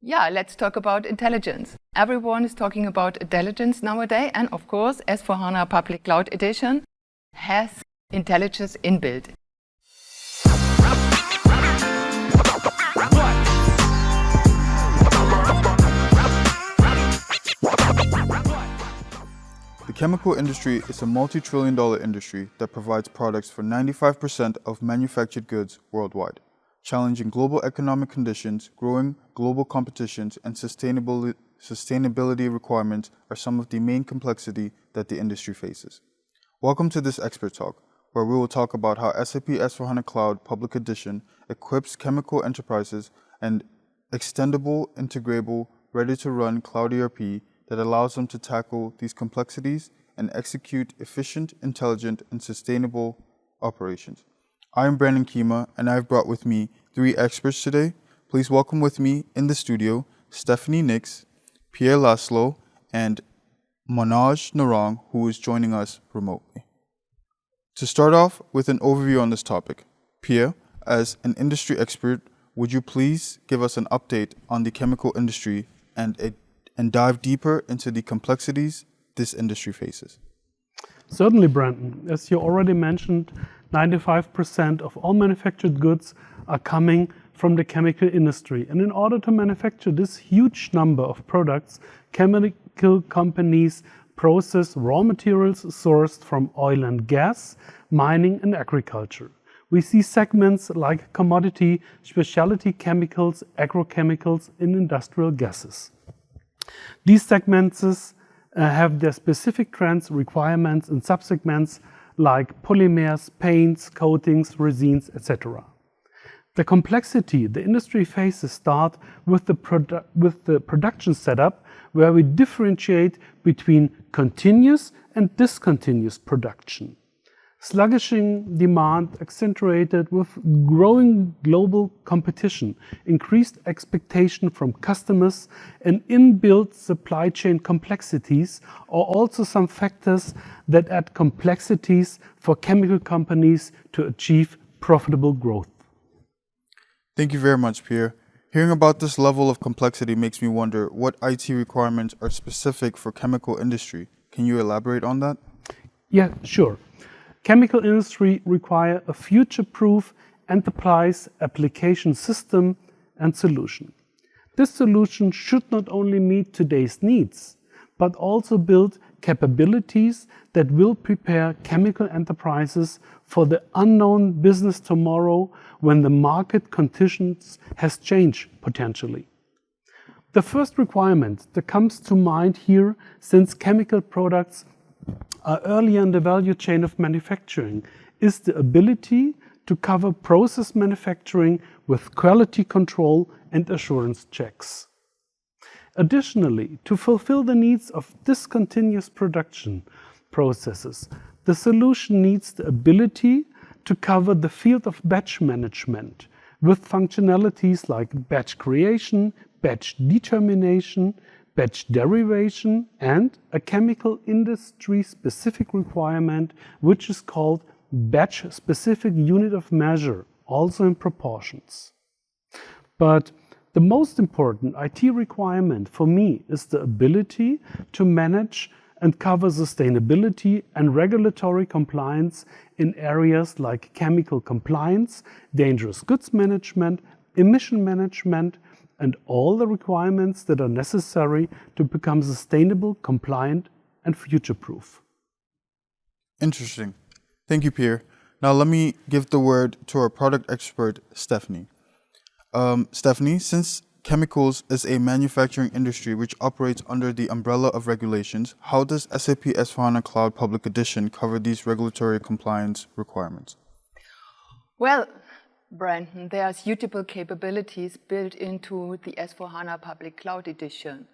Yeah, let's talk about intelligence. Everyone is talking about intelligence nowadays, and of course, S/4HANA Public Cloud Edition has intelligence inbuilt. The chemical industry is a multi-trillion-dollar industry that provides products for 95% of manufactured goods worldwide. Challenging global economic conditions, growing global competitions, and sustainability requirements are some of the main complexity that the industry faces. Welcome to this Expert Talk, where we will talk about how SAP S/4HANA Cloud Public Edition equips chemical enterprises and extendable, integrable, ready-to-run Cloud ERP that allows them to tackle these complexities and execute efficient, intelligent, and sustainable operations. I am Brandon Kima, and I've brought with me 3 experts today. Please welcome with me in the studio Stefanie Nix, Pierre Laslo, and Manoj Narang, who is joining us remotely. To start off with an overview on this topic, Pierre, as an industry expert, would you please give us an update on the chemical industry and dive deeper into the complexities this industry faces? Certainly, Brandon. As you already mentioned, 95% of all manufactured goods are coming from the chemical industry. And in order to manufacture this huge number of products, chemical companies process raw materials sourced from oil and gas, mining and agriculture. We see segments like commodity, specialty chemicals, agrochemicals, and industrial gases. These segments have their specific trends, requirements, and subsegments like polymers, paints, coatings, resins, etc. The complexity the industry faces start with the production setup, where we differentiate between continuous and discontinuous production. Sluggishing demand accentuated with growing global competition, increased expectation from customers, and inbuilt supply chain complexities are also some factors that add complexities for chemical companies to achieve profitable growth. Thank you very much, Pierre. Hearing about this level of complexity makes me wonder what IT requirements are specific for chemical industry. Can you elaborate on that? Yeah, sure. Chemical industry require a future-proof enterprise application system and solution. This solution should not only meet today's needs, but also build capabilities that will prepare chemical enterprises for the unknown business tomorrow when the market conditions has changed potentially. The first requirement that comes to mind here, since chemical products are early in the value chain of manufacturing, is the ability to cover process manufacturing with quality control and assurance checks. Additionally, to fulfill the needs of discontinuous production processes, the solution needs the ability to cover the field of batch management with functionalities like batch creation, batch determination, batch derivation, and a chemical industry-specific requirement which is called batch-specific unit of measure, also in proportions. But the most important IT requirement for me is the ability to manage and cover sustainability and regulatory compliance in areas like chemical compliance, dangerous goods management, emission management, and all the requirements that are necessary to become sustainable, compliant, and future-proof. Interesting. Thank you, Pierre. Now let me give the word to our product expert, Stefanie. Stefanie, since chemicals is a manufacturing industry which operates under the umbrella of regulations, how does SAP S/4HANA Cloud Public Edition cover these regulatory compliance requirements? Well, Brandon, there are suitable capabilities built into the S/4HANA Public Cloud Edition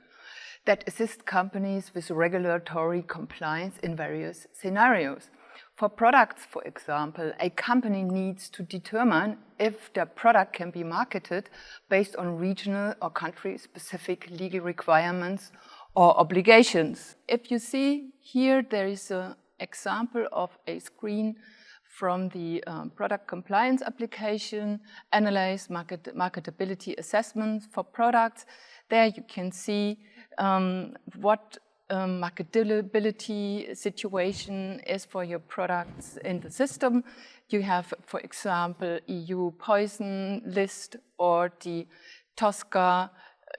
that assist companies with regulatory compliance in various scenarios. For products, for example, a company needs to determine if their product can be marketed based on regional or country-specific legal requirements or obligations. If you see here, there is an example of a screen from the product compliance application, analyze marketability assessments for products There you can see what marketability situation is for your products in the system. You have, for example, EU poison list or the TOSCA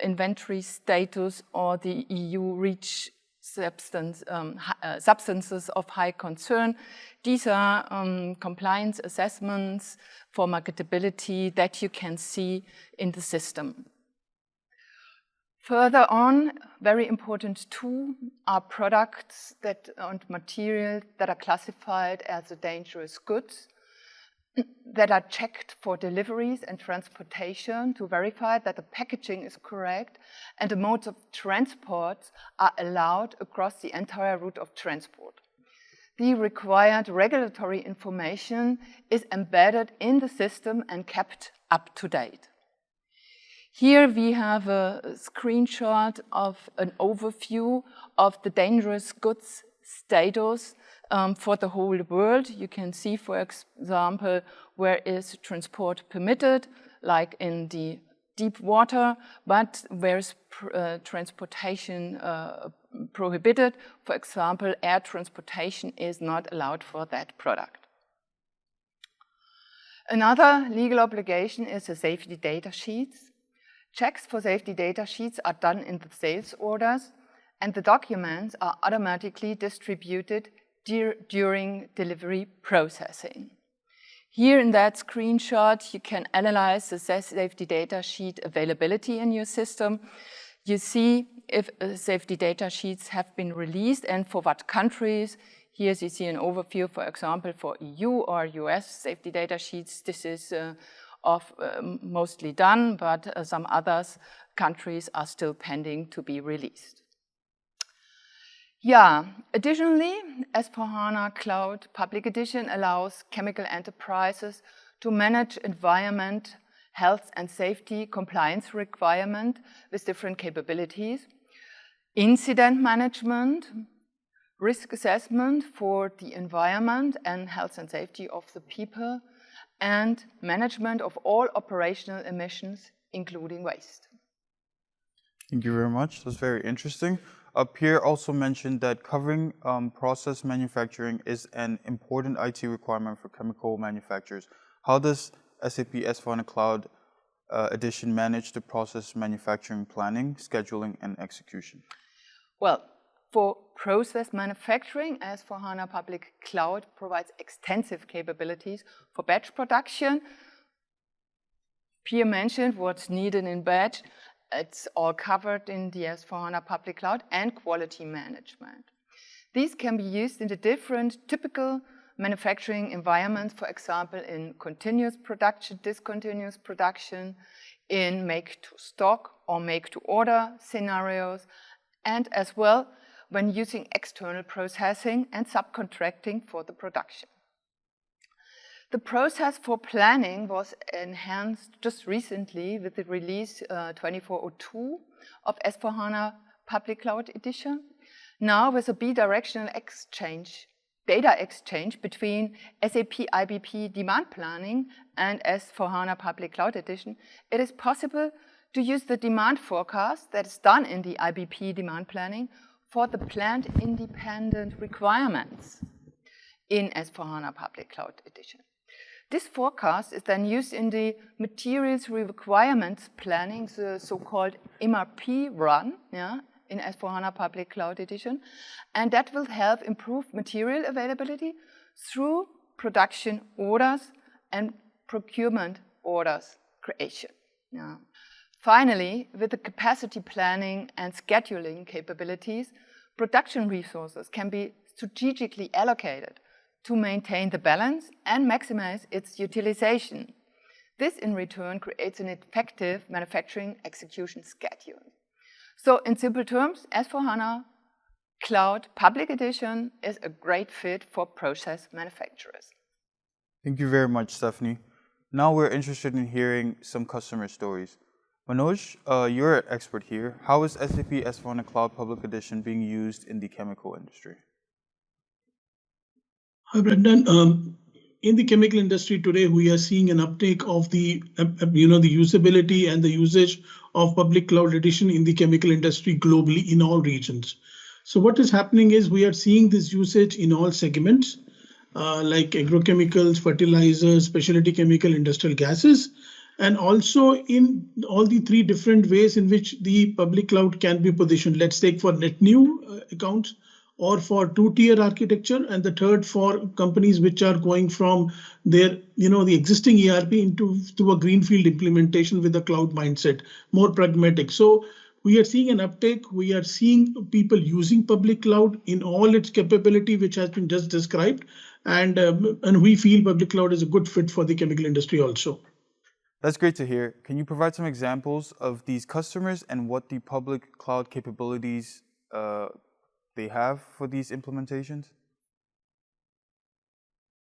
inventory status or the EU REACH substances of high concern. These are compliance assessments for marketability that you can see in the system. Further on, very important too, are products and materials that are classified as dangerous goods, that are checked for deliveries and transportation to verify that the packaging is correct and the modes of transport are allowed across the entire route of transport. The required regulatory information is embedded in the system and kept up to date. Here we have a screenshot of an overview of the dangerous goods status for the whole world. You can see, for example, where is transport permitted, like in the deep water, but where is transportation prohibited. For example, air transportation is not allowed for that product. Another legal obligation is the safety data sheets. Checks for safety data sheets are done in the sales orders, and the documents are automatically distributed during delivery processing. Here in that screenshot, you can analyze the safety data sheet availability in your system. You see if safety data sheets have been released and for what countries. Here you see an overview, for example, for EU or US safety data sheets. This is mostly done, but some other countries are still pending to be released. Additionally, S/4HANA Cloud Public Edition allows chemical enterprises to manage environment, health and safety compliance requirement with different capabilities, incident management, risk assessment for the environment and health and safety of the people, and management of all operational emissions, including waste. Thank you very much. That's very interesting. Pierre also mentioned that covering process manufacturing is an important IT requirement for chemical manufacturers. How does SAP S/4HANA Cloud Edition manage the process manufacturing planning, scheduling, and execution? Well, for process manufacturing, S/4HANA Public Cloud provides extensive capabilities for batch production. Pierre mentioned what's needed in batch. It's all covered in the S/4HANA Public Cloud, and quality management. These can be used in the different typical manufacturing environments, for example, in continuous production, discontinuous production, in make-to-stock or make-to-order scenarios, and as well when using external processing and subcontracting for the production. The process for planning was enhanced just recently with the release 2402 of S/4HANA Public Cloud Edition. Now with a bidirectional data exchange between SAP IBP Demand Planning and S/4HANA Public Cloud Edition, it is possible to use the demand forecast that is done in the IBP Demand Planning for the planned independent requirements in S/4HANA Public Cloud Edition. This forecast is then used in the materials requirements planning, the so-called MRP run, in S/4HANA Public Cloud Edition, and that will help improve material availability through production orders and procurement orders creation. Finally, with the capacity planning and scheduling capabilities, production resources can be strategically allocated to maintain the balance and maximize its utilization. This in return creates an effective manufacturing execution schedule. So in simple terms, S/4HANA Cloud Public Edition is a great fit for process manufacturers. Thank you very much, Stefanie. Now we're interested in hearing some customer stories. Manoj, you're an expert here. How is SAP S/4HANA Cloud Public Edition being used in the chemical industry? Hi, Brandon. in the chemical industry today, we are seeing an uptake of the the usability and the usage of public cloud edition in the chemical industry globally in all regions. So what is happening is we are seeing this usage in all segments, like agrochemicals, fertilizers, specialty chemical, industrial gases, and also in all the three different ways in which the public cloud can be positioned. Let's take for net new accounts, or for two-tier architecture, and the third for companies which are going from their, the existing ERP to a greenfield implementation with a cloud mindset, more pragmatic. So we are seeing an uptake. We are seeing people using public cloud in all its capability, which has been just described, and we feel public cloud is a good fit for the chemical industry also. That's great to hear. Can you provide some examples of these customers and what the public cloud capabilities they have for these implementations?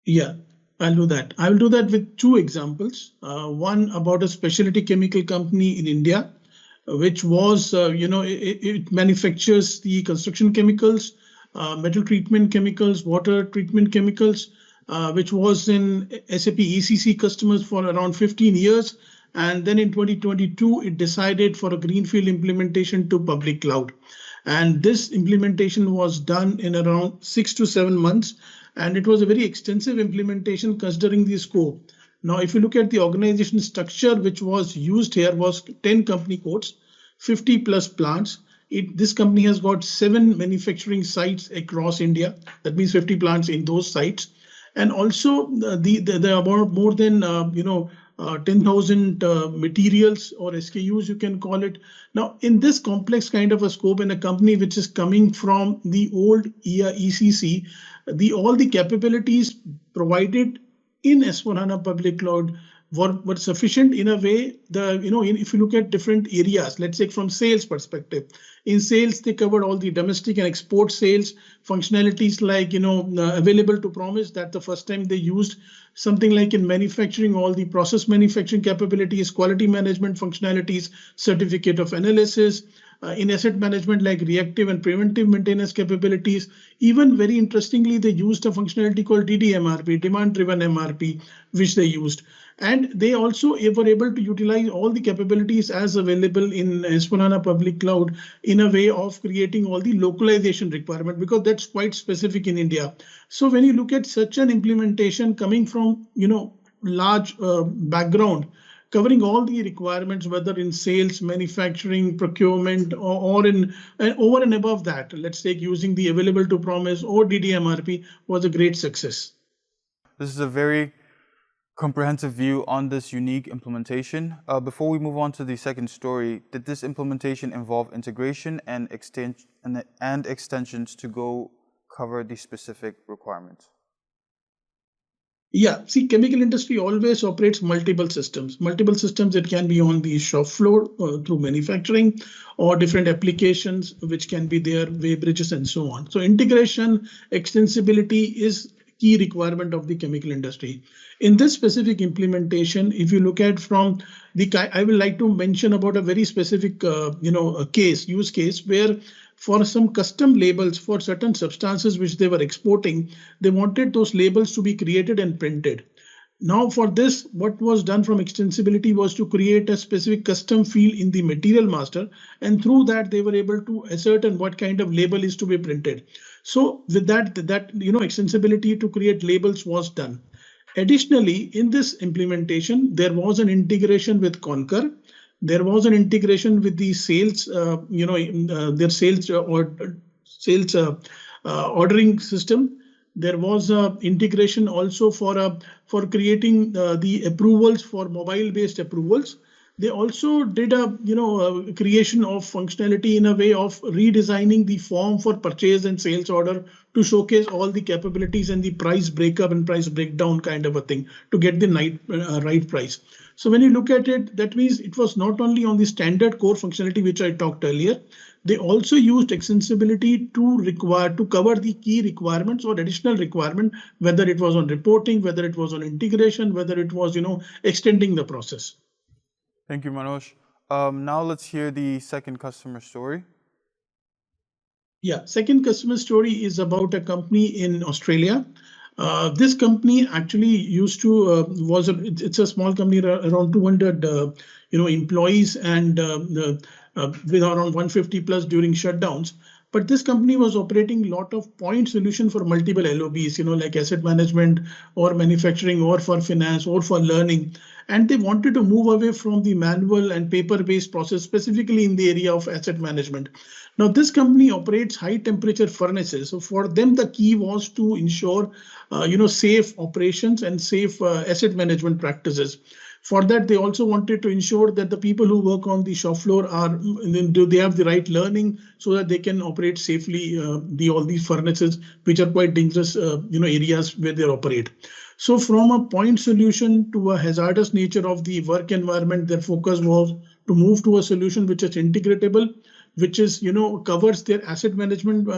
Yeah, I'll do that. I will do that with two examples. One about a specialty chemical company in India, which was, it manufactures the construction chemicals, metal treatment chemicals, water treatment chemicals, which was in SAP ECC customers for around 15 years. And then in 2022, it decided for a greenfield implementation to public cloud. And this implementation was done in around 6 to 7 months. And it was a very extensive implementation considering the scope. Now, if you look at the organization structure, which was used here was 10 company codes, 50 plus plants. This company has got 7 manufacturing sites across India. That means 50 plants in those sites. And also there are more than 10,000 materials or SKUs, you can call it. Now, in this complex kind of a scope, in a company which is coming from the old ECC, all the capabilities provided in S/4HANA Public Cloud were sufficient in a way. If you look at different areas, let's say from sales perspective, in sales they covered all the domestic and export sales functionalities, like available to promise, that the first time they used. Something like in manufacturing, all the process manufacturing capabilities, quality management functionalities, certificate of analysis. In asset management, like reactive and preventive maintenance capabilities. Even very interestingly, they used a functionality called DDMRP, demand-driven MRP, which they used. And they also were able to utilize all the capabilities as available in S/4HANA Public Cloud in a way of creating all the localization requirement, because that's quite specific in India. So when you look at such an implementation coming from large background, covering all the requirements, whether in sales, manufacturing, procurement, or in over and above that, let's take using the available to promise or DDMRP, was a great success. This is a very comprehensive view on this unique implementation. Before we move on to the second story, did this implementation involve integration and extensions to go cover the specific requirements? Yeah, see, chemical industry always operates multiple systems. Multiple systems, it can be on the shop floor through manufacturing, or different applications which can be there, way bridges and so on. So integration, extensibility is key requirement of the chemical industry. In this specific implementation, if you look at from the, I will like to mention about a very specific use case where for some custom labels for certain substances which they were exporting, they wanted those labels to be created and printed. Now for this, what was done from extensibility was to create a specific custom field in the material master, and through that they were able to ascertain what kind of label is to be printed. So with that extensibility to create labels was done. Additionally, in this implementation, there was an integration with Concur. There was an integration with the sales, their sales ordering system. There was a integration also for creating the approvals for mobile-based approvals. They also did a creation of functionality in a way of redesigning the form for purchase and sales order to showcase all the capabilities and the price breakup and price breakdown kind of a thing to get the right price. So when you look at it, that means it was not only on the standard core functionality which I talked earlier. They also used extensibility to cover the key requirements or additional requirement, whether it was on reporting, whether it was on integration, whether it was extending the process. Thank you, Manoj. Now let's hear the second customer story. Yeah, second customer story is about a company in Australia. This company actually used to it's a small company around 200 employees and with around 150 plus during shutdowns. But this company was operating a lot of point solution for multiple LOBs, like asset management or manufacturing or for finance or for learning. And they wanted to move away from the manual and paper-based process, specifically in the area of asset management. Now, this company operates high temperature furnaces. So for them, the key was to ensure, safe operations and safe asset management practices. For that, they also wanted to ensure that the people who work on the shop floor do they have the right learning so that they can operate safely all these furnaces, which are quite dangerous, areas where they operate. So from a point solution to a hazardous nature of the work environment, their focus was to move to a solution which is integratable, which is, covers their asset management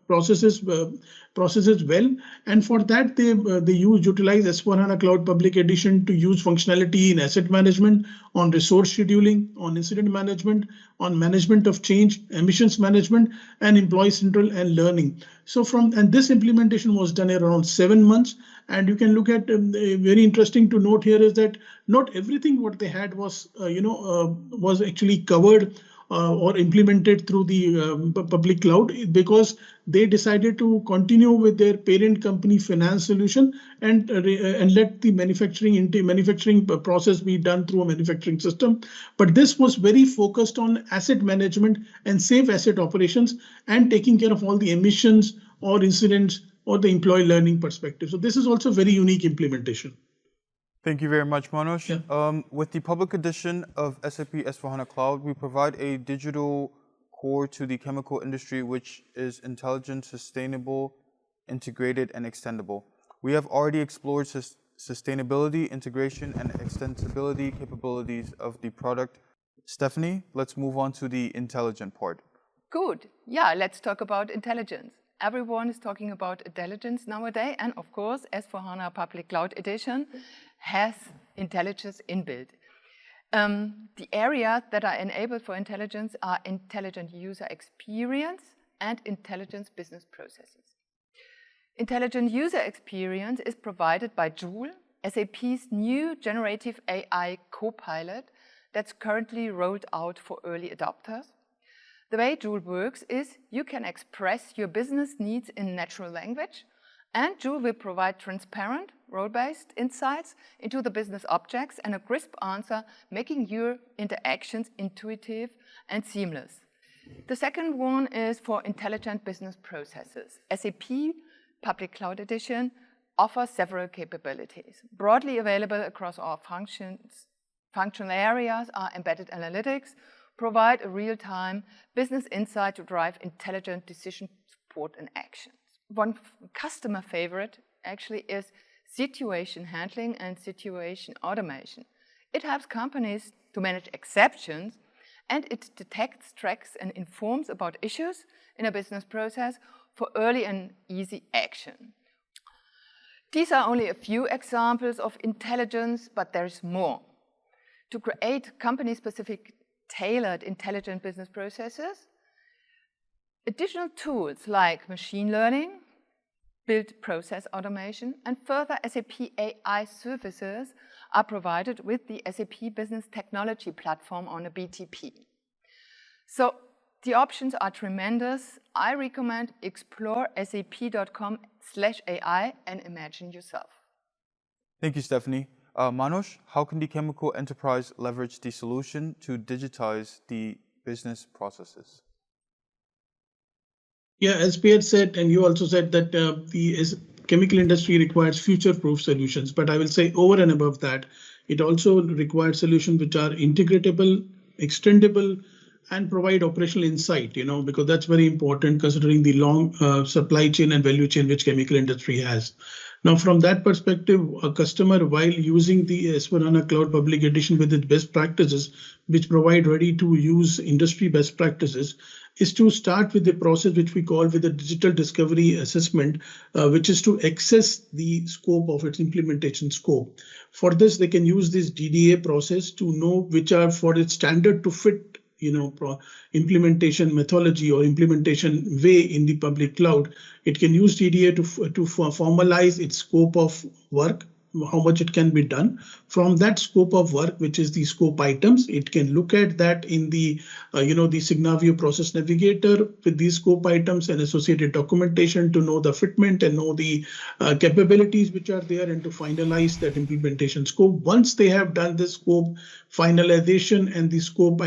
processes well, and for that they utilize S/4HANA Cloud Public Edition to use functionality in asset management, on resource scheduling, on incident management, on management of change, emissions management, and employee central and learning. So and this implementation was done around 7 months, and you can look at very interesting to note here is that not everything what they had was was actually covered or implemented through the public cloud, because they decided to continue with their parent company finance solution and let the manufacturing process be done through a manufacturing system. But this was very focused on asset management and safe asset operations and taking care of all the emissions or incidents or the employee learning perspective. So this is also a very unique implementation. Thank you very much, Manoj. Yeah. With the public edition of SAP S/4HANA Cloud, we provide a digital core to the chemical industry, which is intelligent, sustainable, integrated, and extendable. We have already explored sustainability, integration, and extensibility capabilities of the product. Stefanie, let's move on to the intelligent part. Good. Yeah, let's talk about intelligence. Everyone is talking about intelligence nowadays, and of course, S/4HANA Public Cloud Edition has intelligence inbuilt. The areas that are enabled for intelligence are intelligent user experience and intelligent business processes. Intelligent user experience is provided by Joule, SAP's new generative AI co-pilot that's currently rolled out for early adopters. The way Joule works is you can express your business needs in natural language, and Joule will provide transparent, role-based insights into the business objects and a crisp answer, making your interactions intuitive and seamless. The second one is for intelligent business processes. SAP Public Cloud Edition offers several capabilities. Broadly available across all functions, functional areas are embedded analytics, provide a real-time business insight to drive intelligent decision support and actions. One customer favorite actually is situation handling and situation automation. It helps companies to manage exceptions, and it detects, tracks, and informs about issues in a business process for early and easy action. These are only a few examples of intelligence, but there's more. To create company-specific tailored intelligent business processes, additional tools like machine learning, build process automation, and further SAP AI services are provided with the SAP Business Technology Platform on a BTP. So the options are tremendous. I recommend explore sap.com/AI and imagine yourself. Thank you, Stefanie. Manoj, how can the chemical enterprise leverage the solution to digitize the business processes? Yeah, as Pierre said, and you also said that the chemical industry requires future-proof solutions. But I will say over and above that, it also requires solutions which are integratable, extendable, and provide operational insight, because that's very important considering the long supply chain and value chain which chemical industry has. Now, from that perspective, a customer, while using the S/4HANA Cloud Public Edition with its best practices, which provide ready-to-use industry best practices, is to start with the process which we call with a digital discovery assessment, which is to assess the scope of its implementation scope. For this, they can use this DDA process to know which are for its standard to fit implementation methodology or implementation way in the public cloud, it can use TDA to formalize its scope of work, how much it can be done. From that scope of work, which is the scope items, it can look at that in the the Signavio process navigator with these scope items and associated documentation to know the fitment and know the capabilities which are there, and to finalize that implementation scope. Once they have done the scope finalization and the scope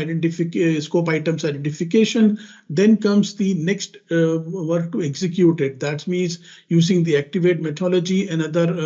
items identification, then comes the next work to execute it. That means using the activate methodology and other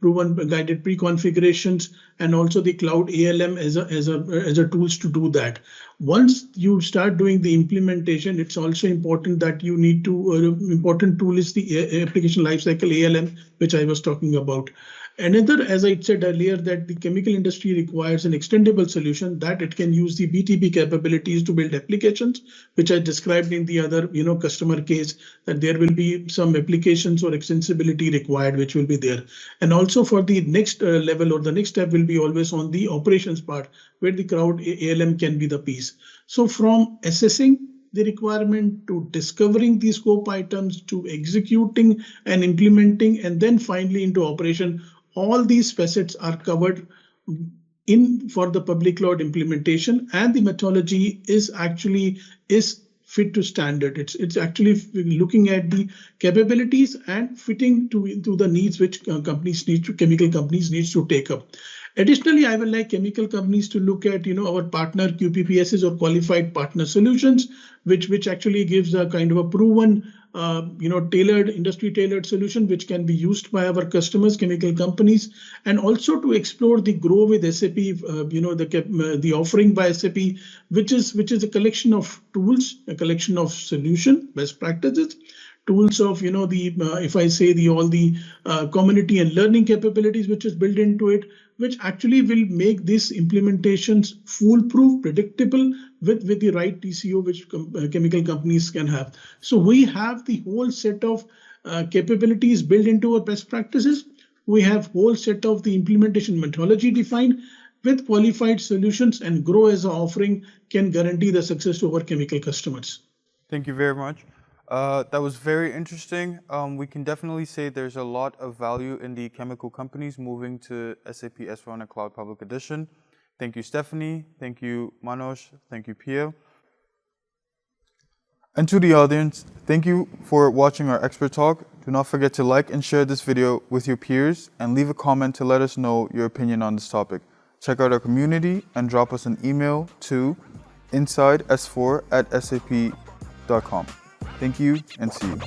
proven guided pre-configurations, and also the Cloud ALM as a tools to do that. Once you start doing the implementation, it's also important that you need to important tool is the application lifecycle ALM, which I was talking about. Another, as I said earlier, that the chemical industry requires an extendable solution, that it can use the BTP capabilities to build applications, which I described in the other customer case, that there will be some applications or extensibility required, which will be there. And also for the next level or the next step will be always on the operations part, where the Cloud ALM can be the piece. So from assessing the requirement to discovering the scope items to executing and implementing, and then finally into operation, all these facets are covered in for the public cloud implementation, and the methodology is fit to standard. It's actually looking at the capabilities and fitting to the needs which chemical companies needs to take up. Additionally, I would like chemical companies to look at our partner QPPSs or qualified partner solutions, which actually gives a kind of a proven tailored, industry tailored solution which can be used by our customers, chemical companies, and also to explore the Grow with SAP, the offering by SAP, which is a collection of tools, a collection of solution, best practices, tools of if I say all the community and learning capabilities which is built into it, which actually will make these implementations foolproof, predictable, with the right TCO which chemical companies can have. So we have the whole set of capabilities built into our best practices. We have whole set of the implementation methodology defined with qualified solutions, and Grow as an offering can guarantee the success to our chemical customers. Thank you very much. That was very interesting. We can definitely say there's a lot of value in the chemical companies moving to SAP S/4HANA Cloud Public Edition. Thank you, Stefanie. Thank you, Manoj. Thank you, Pia. And to the audience, thank you for watching our expert talk. Do not forget to like and share this video with your peers, and leave a comment to let us know your opinion on this topic. Check out our community and drop us an email to insidess4@sap.com. Thank you, and see you.